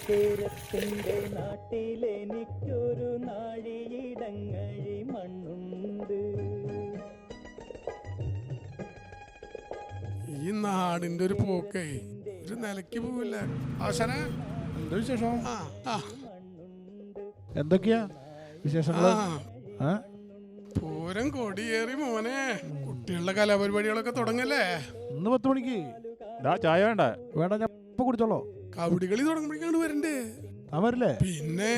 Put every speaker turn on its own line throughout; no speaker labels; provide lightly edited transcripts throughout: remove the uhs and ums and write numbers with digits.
നാളികേരത്തിന്റെ നാട്ടിലെനിക്കൊരു നാഴിയിടങ്ങഴി മണ്ണുണ്ട്.
ഈ നാടിന്റെ ഒരു പോക്കേ ഒരു നിലയ്ക്ക് പോവില്ല. ആശാനെ
എന്താ വിശേഷം?
എന്തൊക്കെയാ വിശേഷങ്ങൾ?
പൂരം കൊടിയേറി മോനെ. കുട്ടികളുടെ കലാപരിപാടികളൊക്കെ തുടങ്ങല്ലേ?
ഇന്ന് 10 മണിക്ക്.
ചായ വേണ്ട?
വേണ്ട, ഞാൻ ഇപ്പൊ കുടിച്ചോളോ.
കബഡി കളി തുടങ്ങുമ്പോഴേക്കാണ് വരണ്ടേ?
അവരില്ലേ?
പിന്നെ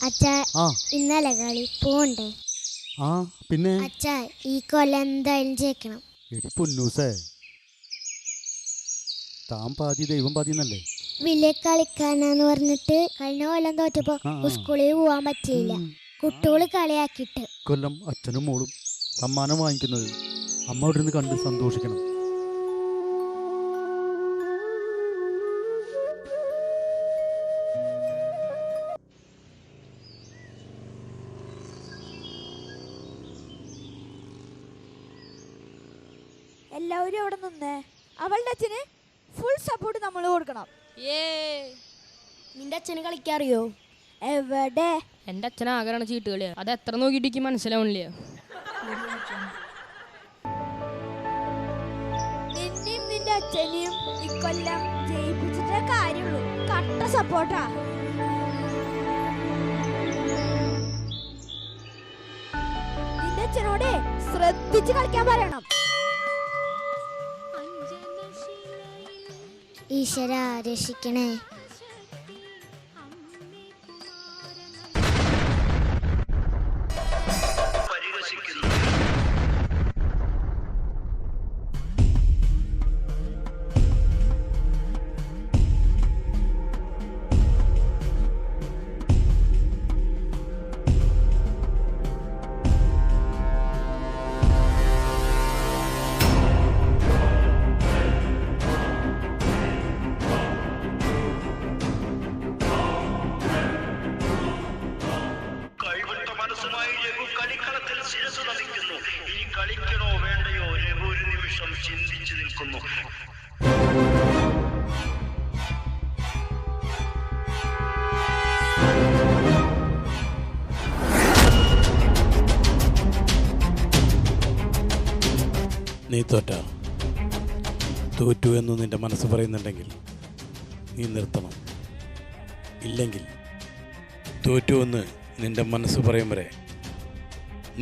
അച്ഛാ, ഇന്നലെ കളി പോണ്ടേ?
പിന്നെ
അച്ഛാ, ഈ കൊല്ലം എന്തായാലും ജയിക്കണം.
എടി പൊന്നൂസേ, താൻ പാതി ദൈവം പാതി എന്നല്ലേ?
വലിയ കളിക്കാനാന്ന് പറഞ്ഞിട്ട് കഴിഞ്ഞ കൊല്ലം തോറ്റപ്പോ സ്കൂളിൽ പോവാൻ പറ്റിയില്ല. കുട്ടികള് കളിയാക്കിട്ട്.
കൊല്ലം അച്ഛനും മോളും സമ്മാനം വാങ്ങിക്കുന്നത് അമ്മ അവിടെ നിന്ന് കണ്ട് സന്തോഷിക്കണം.
എല്ലാവരും അവിടെ നിന്നേ. അവളുടെ അച്ഛന് ഫുൾ സപ്പോർട്ട് നമ്മൾ കൊടുക്കണം.
നിന്റെ അച്ഛന് കളിക്കാറിയോ?
എവിടെ?
എന്റെ അച്ഛൻ ആകെയാണ് ചീട്ട് കളിയാ. അത് എത്ര നോക്കിയിട്ട് മനസ്സിലാവണില്ല.
നിന്നെയും നിന്റെ അച്ഛനെയും ഇക്കൊല്ലം ജയിപ്പിച്ചിട്ടേ കാര്യമുള്ളൂ. കട്ട സപ്പോർട്ടാ. നിന്റെ അച്ഛനോടെ ശ്രദ്ധിച്ച് കളിക്കാൻ പറയണം.
ഈശ്വര രക്ഷിക്കണേ.
കളിക്കണോ വേണ്ടയോ ഒരു നിമിഷം ചിന്തിച്ചു നിൽക്കുന്നു.
നീ തോറ്റു എന്ന് നിന്റെ മനസ്സ് പറയുന്നുണ്ടെങ്കിൽ നീ നിർത്തണം. ഇല്ലെങ്കിൽ തോറ്റു എന്ന് നിന്റെ മനസ്സ് പറയും വരെ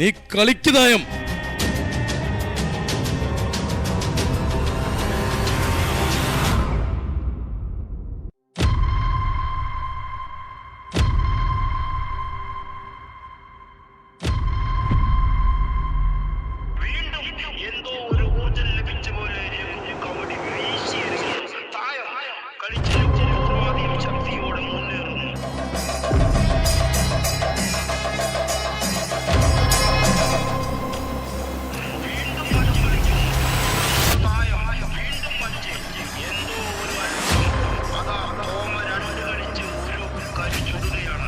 നീ കളിക്കുതായം.
എന്തോ ഒരു ഊർജം ലഭിച്ച പോലെ കബഡി വീശിയെറിയുന്നു. തായം കളിച്ച് ശക്തിയോടെ മുന്നേറുന്നു. വീണ്ടും മഞ്ച് കളിക്കുന്നു. തായം വീണ്ടും മഞ്ച്. എന്തോ ഒരു അത്ഭുതം. അതാ തോമ 2 കളിച്ച് ഒരു കരി ചുടുകയാണ്.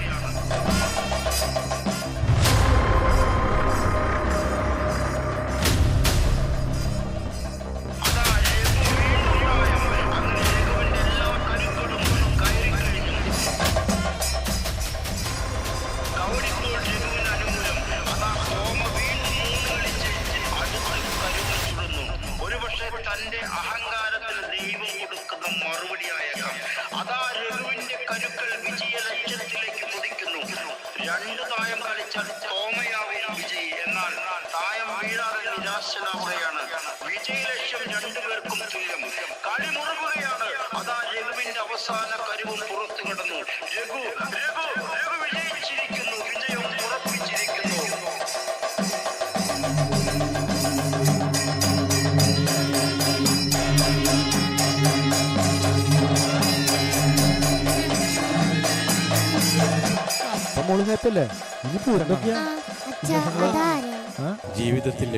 തന്റെ അഹങ്കാരത്തിന് ദൈവം കൊടുക്കുന്ന മറുപടിയായേക്കാം. അതാ രഘുവിന്റെ കരുക്കൾ വിജയ ലക്ഷ്യത്തിലേക്ക് കുതിക്കുന്നു. 2 തായം കളിച്ചാൽ തോമയാവും വിജയി. എന്നാൽ തായം വീഴാതെ നിരാശനാവുകയാണ്. വിജയ ലക്ഷ്യം 2 പേർക്കും തുല്യം. കളി മുറുകുകയാണ്. അതാ രഘുവിന്റെ അവസാന കരുവും പുറത്തു കിടന്നു. രഘു വിജയിച്ചിരിക്കുന്നു. വിജയം ഉറപ്പിച്ചിരിക്കുന്നു.
മോള് നേരത്തല്ലേ? ഇനി പൂരം
അച്ഛാ, അതാരാ?
ജീവിതത്തിൽ